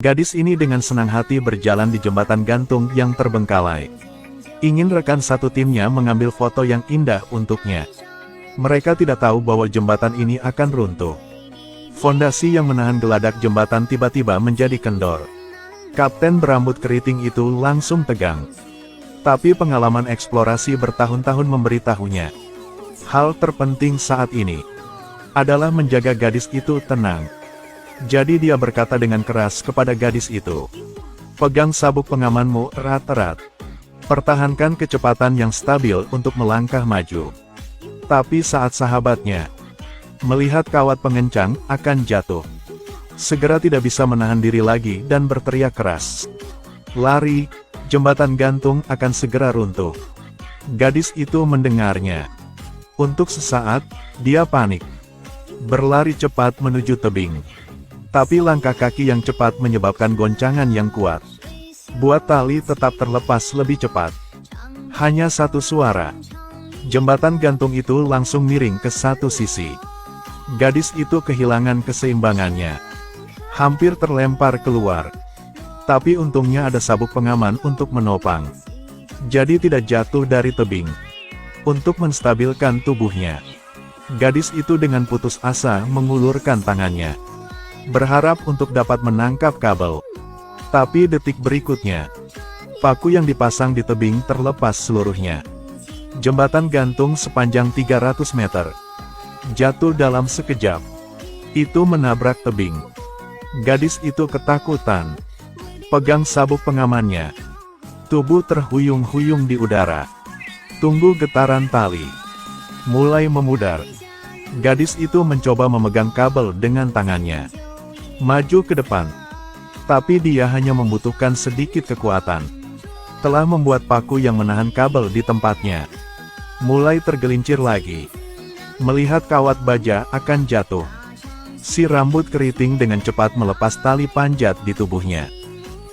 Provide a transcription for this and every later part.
Gadis ini dengan senang hati berjalan di jembatan gantung yang terbengkalai. Ingin rekan satu timnya mengambil foto yang indah untuknya. Mereka tidak tahu bahwa jembatan ini akan runtuh. Fondasi yang menahan geladak jembatan tiba-tiba menjadi kendor. Kapten berambut keriting itu langsung tegang. Tapi pengalaman eksplorasi bertahun-tahun memberitahunya. Hal terpenting saat ini adalah menjaga gadis itu tenang. Jadi dia berkata dengan keras kepada gadis itu, "Pegang sabuk pengamanmu erat-erat. Pertahankan kecepatan yang stabil untuk melangkah maju." Tapi saat sahabatnya melihat kawat pengencang akan jatuh, segera tidak bisa menahan diri lagi dan berteriak keras, "Lari, jembatan gantung akan segera runtuh." Gadis itu mendengarnya. Untuk sesaat, dia panik. Berlari cepat menuju tebing. Tapi langkah kaki yang cepat menyebabkan goncangan yang kuat. Buat tali tetap terlepas lebih cepat. Hanya satu suara. Jembatan gantung itu langsung miring ke satu sisi. Gadis itu kehilangan keseimbangannya. Hampir terlempar keluar. Tapi untungnya ada sabuk pengaman untuk menopang. Jadi tidak jatuh dari tebing. Untuk menstabilkan tubuhnya, gadis itu dengan putus asa mengulurkan tangannya. Berharap untuk dapat menangkap kabel. Tapi detik berikutnya, paku yang dipasang di tebing terlepas seluruhnya. Jembatan gantung sepanjang 300 meter. Jatuh dalam sekejap. Itu menabrak tebing. Gadis itu ketakutan. Pegang sabuk pengamannya. Tubuh terhuyung-huyung di udara. Tunggu getaran tali mulai memudar. Gadis itu mencoba memegang kabel dengan tangannya. Maju ke depan. Tapi dia hanya membutuhkan sedikit kekuatan. Telah membuat paku yang menahan kabel di tempatnya mulai tergelincir lagi. Melihat kawat baja akan jatuh, si rambut keriting dengan cepat melepas tali panjat di tubuhnya.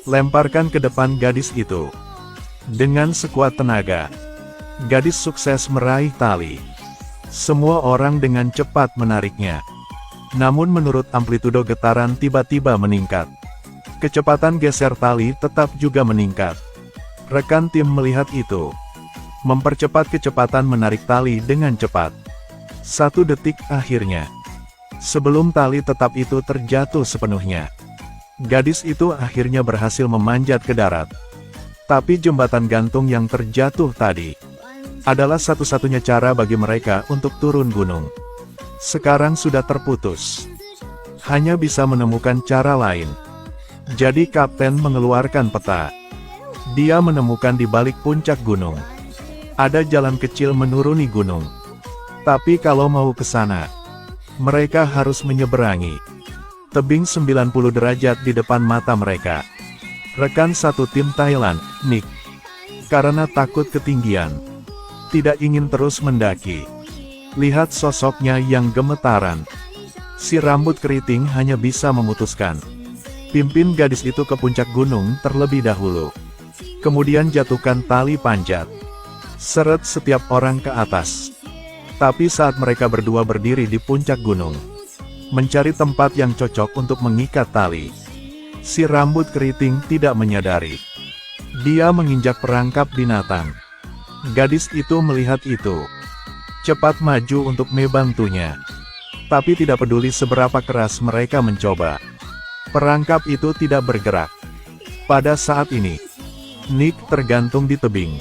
Lemparkan ke depan gadis itu. Dengan sekuat tenaga, gadis sukses meraih tali. Semua orang dengan cepat menariknya. Namun menurut amplitudo getaran tiba-tiba meningkat. Kecepatan geser tali tetap juga meningkat. Rekan tim melihat itu. Mempercepat kecepatan menarik tali dengan cepat. 1 detik akhirnya. Sebelum tali tetap itu terjatuh sepenuhnya. Gadis itu akhirnya berhasil memanjat ke darat. Tapi jembatan gantung yang terjatuh tadi adalah satu-satunya cara bagi mereka untuk turun gunung. Sekarang sudah terputus. Hanya bisa menemukan cara lain. Jadi kapten mengeluarkan peta. Dia menemukan di balik puncak gunung ada jalan kecil menuruni gunung. Tapi kalau mau ke sana, mereka harus menyeberangi tebing 90 derajat di depan mata mereka. Rekan satu tim Thailand, Nick, karena takut ketinggian, tidak ingin terus mendaki. Lihat sosoknya yang gemetaran. Si rambut keriting hanya bisa memutuskan. Pimpin gadis itu ke puncak gunung terlebih dahulu. Kemudian jatuhkan tali panjat. Seret setiap orang ke atas. Tapi saat mereka berdua berdiri di puncak gunung, mencari tempat yang cocok untuk mengikat tali, si rambut keriting tidak menyadari. Dia menginjak perangkap binatang. Gadis itu melihat itu. Cepat maju untuk membantunya. Tapi tidak peduli seberapa keras mereka mencoba. Perangkap itu tidak bergerak. Pada saat ini, Nick tergantung di tebing.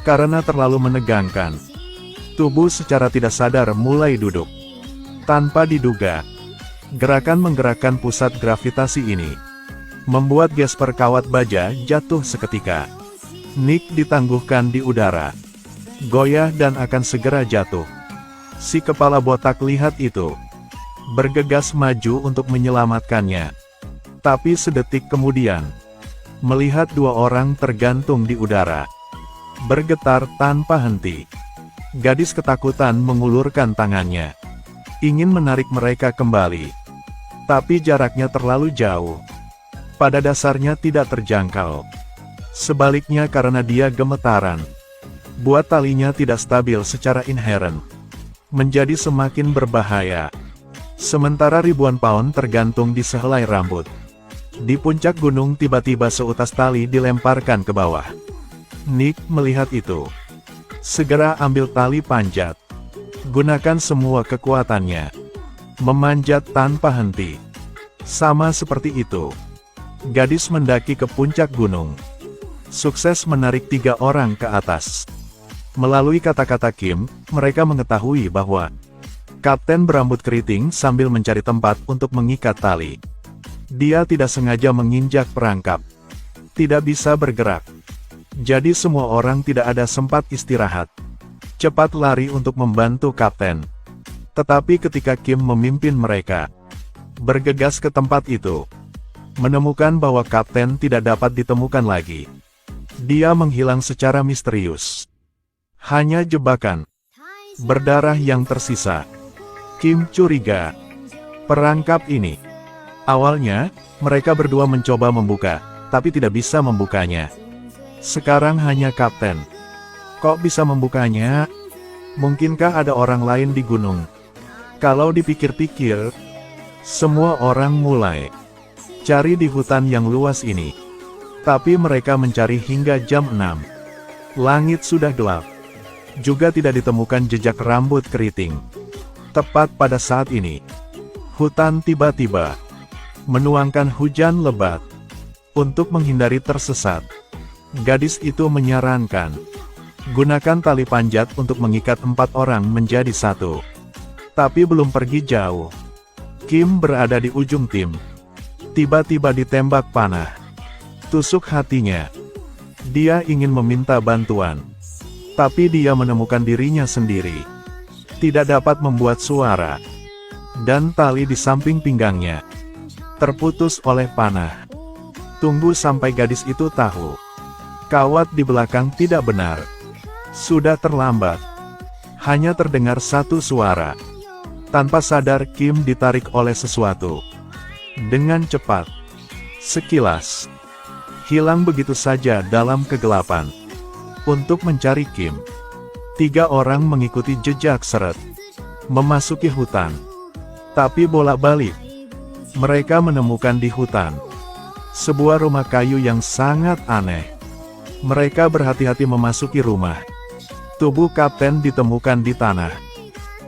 Karena terlalu menegangkan, tubuh secara tidak sadar mulai duduk. Tanpa diduga, gerakan menggerakkan pusat gravitasi ini membuat gesper kawat baja jatuh seketika. Nick ditangguhkan di udara. Goyah dan akan segera jatuh. Si kepala botak lihat itu. Bergegas maju untuk menyelamatkannya. Tapi sedetik kemudian, melihat 2 orang tergantung di udara, bergetar tanpa henti. Gadis ketakutan mengulurkan tangannya. Ingin menarik mereka kembali. Tapi jaraknya terlalu jauh. Pada dasarnya tidak terjangkau. Sebaliknya karena dia gemetaran, buat talinya tidak stabil secara inheren. Menjadi semakin berbahaya. Sementara ribuan pound tergantung di sehelai rambut. Di puncak gunung tiba-tiba seutas tali dilemparkan ke bawah. Nick melihat itu. Segera ambil tali panjat. Gunakan semua kekuatannya. Memanjat tanpa henti. Sama seperti itu. Gadis mendaki ke puncak gunung. Sukses menarik 3 orang ke atas. Melalui kata-kata Kim, mereka mengetahui bahwa Kapten berambut keriting sambil mencari tempat untuk mengikat tali. Dia tidak sengaja menginjak perangkap. Tidak bisa bergerak. Jadi semua orang tidak ada sempat istirahat. Cepat lari untuk membantu Kapten. Tetapi ketika Kim memimpin mereka bergegas ke tempat itu, menemukan bahwa Kapten tidak dapat ditemukan lagi. Dia menghilang secara misterius. Hanya jebakan berdarah yang tersisa. Kim curiga. Perangkap ini. Awalnya, mereka berdua mencoba membuka, tapi tidak bisa membukanya. Sekarang hanya Kapten. Kok bisa membukanya? Mungkinkah ada orang lain di gunung? Kalau dipikir-pikir, semua orang mulai cari di hutan yang luas ini. Tapi mereka mencari hingga jam 6. Langit sudah gelap. Juga tidak ditemukan jejak rambut keriting. Tepat pada saat ini, hutan tiba-tiba menuangkan hujan lebat. Untuk menghindari tersesat, gadis itu menyarankan, gunakan tali panjat untuk mengikat 4 orang menjadi satu. Tapi belum pergi jauh, Kim berada di ujung tim. Tiba-tiba ditembak panah. Tusuk hatinya. Dia ingin meminta bantuan. Tapi dia menemukan dirinya sendiri. Tidak dapat membuat suara. Dan tali di samping pinggangnya terputus oleh panah. Tunggu sampai gadis itu tahu. Kawat di belakang tidak benar. Sudah terlambat. Hanya terdengar satu suara. Tanpa sadar Kim ditarik oleh sesuatu. Dengan cepat. Sekilas. Hilang begitu saja dalam kegelapan. Untuk mencari Kim, 3 orang mengikuti jejak seret. Memasuki hutan. Tapi bolak-balik. Mereka menemukan di hutan sebuah rumah kayu yang sangat aneh. Mereka berhati-hati memasuki rumah. Tubuh Kapten ditemukan di tanah.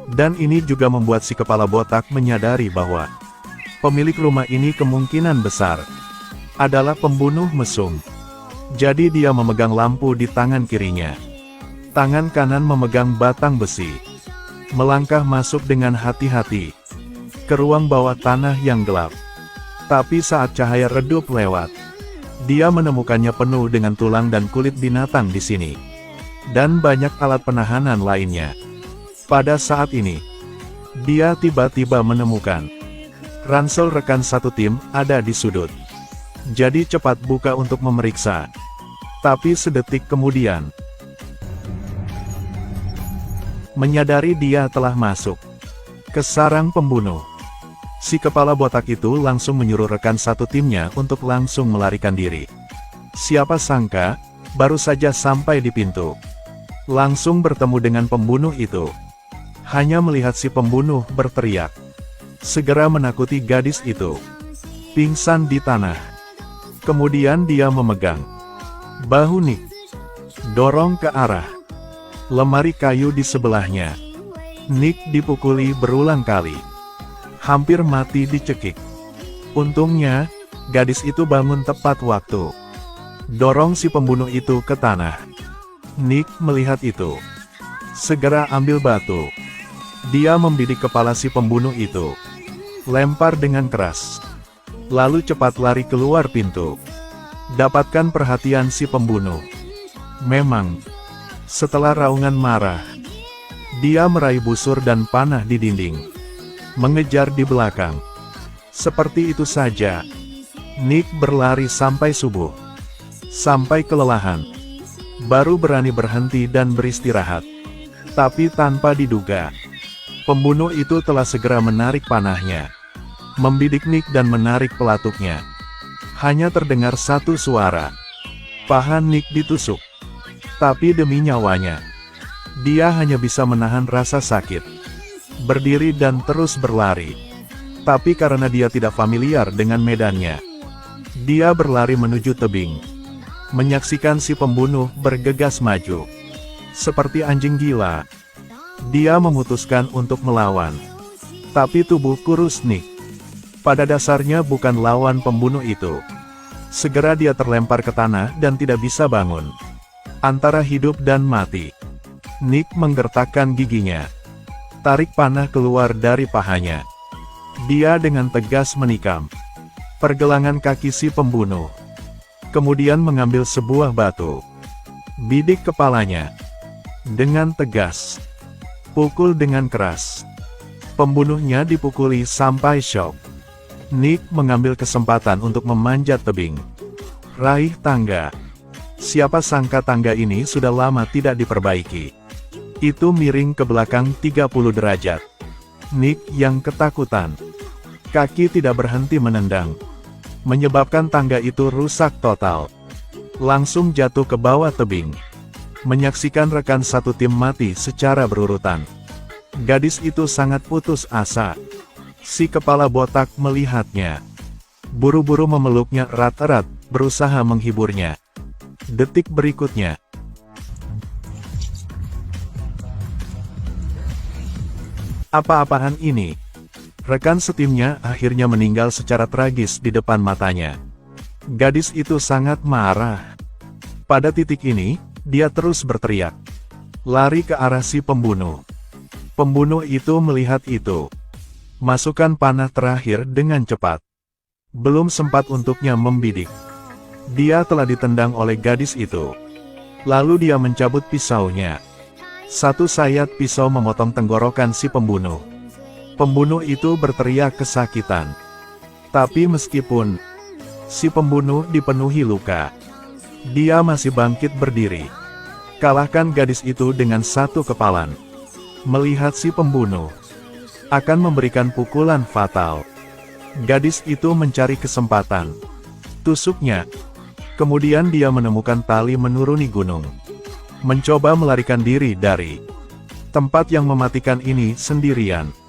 Dan ini juga membuat si kepala botak menyadari bahwa pemilik rumah ini kemungkinan besar adalah pembunuh mesum. Jadi dia memegang lampu di tangan kirinya. Tangan kanan memegang batang besi. Melangkah masuk dengan hati-hati ke ruang bawah tanah yang gelap. Tapi saat cahaya redup lewat, dia menemukannya penuh dengan tulang dan kulit binatang di sini. Dan banyak alat penahanan lainnya. Pada saat ini, dia tiba-tiba menemukan ransel rekan satu tim ada di sudut. Jadi cepat buka untuk memeriksa. Tapi sedetik kemudian, menyadari dia telah masuk ke sarang pembunuh. Si kepala botak itu langsung menyuruh rekan satu timnya untuk langsung melarikan diri. Siapa sangka, baru saja sampai di pintu, langsung bertemu dengan pembunuh itu. Hanya melihat si pembunuh berteriak, segera menakuti gadis itu. Pingsan di tanah. Kemudian dia memegang bahu Nick, dorong ke arah lemari kayu di sebelahnya. Nick dipukuli berulang kali. Hampir mati dicekik. Untungnya, gadis itu bangun tepat waktu. Dorong si pembunuh itu ke tanah. Nick melihat itu. Segera ambil batu. Dia membidik kepala si pembunuh itu. Lempar dengan keras. Lalu cepat lari keluar pintu. Dapatkan perhatian si pembunuh. Memang, setelah raungan marah, dia meraih busur dan panah di dinding. Mengejar di belakang. Seperti itu saja, Nick berlari sampai subuh. Sampai kelelahan. Baru berani berhenti dan beristirahat. Tapi tanpa diduga, pembunuh itu telah segera menarik panahnya. Membidik Nick dan menarik pelatuknya. Hanya terdengar satu suara. Paha Nick ditusuk. Tapi demi nyawanya, dia hanya bisa menahan rasa sakit. Berdiri dan terus berlari. Tapi karena dia tidak familiar dengan medannya, Dia berlari menuju tebing. Menyaksikan si pembunuh bergegas maju. Seperti anjing gila, dia memutuskan untuk melawan. Tapi tubuh kurus Nick pada dasarnya bukan lawan pembunuh itu. Segera dia terlempar ke tanah dan tidak bisa bangun. Antara hidup dan mati, Nick menggertakkan giginya. Tarik panah keluar dari pahanya. Dia dengan tegas menikam pergelangan kaki si pembunuh. Kemudian mengambil sebuah batu. Bidik kepalanya. Dengan tegas. Pukul dengan keras. Pembunuhnya dipukuli sampai syok. Nick mengambil kesempatan untuk memanjat tebing. Raih tangga. Siapa sangka tangga ini sudah lama tidak diperbaiki. Itu miring ke belakang 30 derajat. Nick yang ketakutan. Kaki tidak berhenti menendang. Menyebabkan tangga itu rusak total. Langsung jatuh ke bawah tebing. Menyaksikan rekan satu tim mati secara berurutan. Gadis itu sangat putus asa. Si kepala botak melihatnya. Buru-buru memeluknya erat-erat, berusaha menghiburnya. Detik berikutnya. Apa-apaan ini? Rekan setimnya akhirnya meninggal secara tragis di depan matanya. Gadis itu sangat marah. Pada titik ini, dia terus berteriak. Lari ke arah si pembunuh. Pembunuh itu melihat itu. Masukkan panah terakhir dengan cepat. Belum sempat untuknya membidik. Dia telah ditendang oleh gadis itu. Lalu dia mencabut pisaunya. Satu sayat pisau memotong tenggorokan si pembunuh. Pembunuh itu berteriak kesakitan. Tapi meskipun si pembunuh dipenuhi luka, dia masih bangkit berdiri. Kalahkan gadis itu dengan satu kepalan. Melihat si pembunuh akan memberikan pukulan fatal, gadis itu mencari kesempatan. Tusuknya. Kemudian dia menemukan tali menuruni gunung. Mencoba melarikan diri dari tempat yang mematikan ini sendirian.